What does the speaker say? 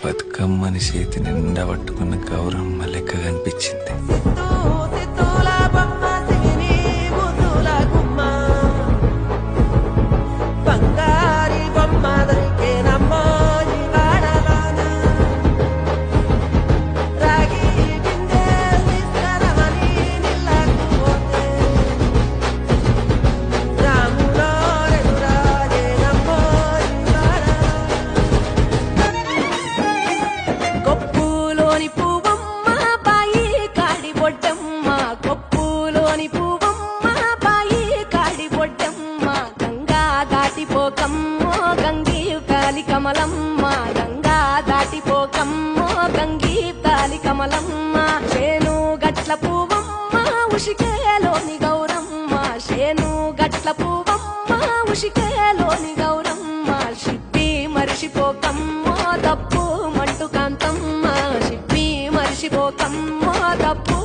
బతుకమ్మని చేతి నిండా పట్టుకున్న గౌరమ్మ లెక్క కనిపించింది. దాటిపోకమ్మో గంగీ తాలి కమలమ్మ, గంగా దాటిపోకమ్మో గంగీ తాలి కమలమ్మ. శేను గట్ల పువ్వమ్మ ఉషికేలోని గౌరమ్మ, శేను గట్ల పువ్వమ్మ ఉషికేలోని గౌరమ్మ. షిప్పి మరిషిపోకమ్మో తప్పు మంటు కాంతమ్మ, షిప్పి మరిషిపోకమ్మో తప్పు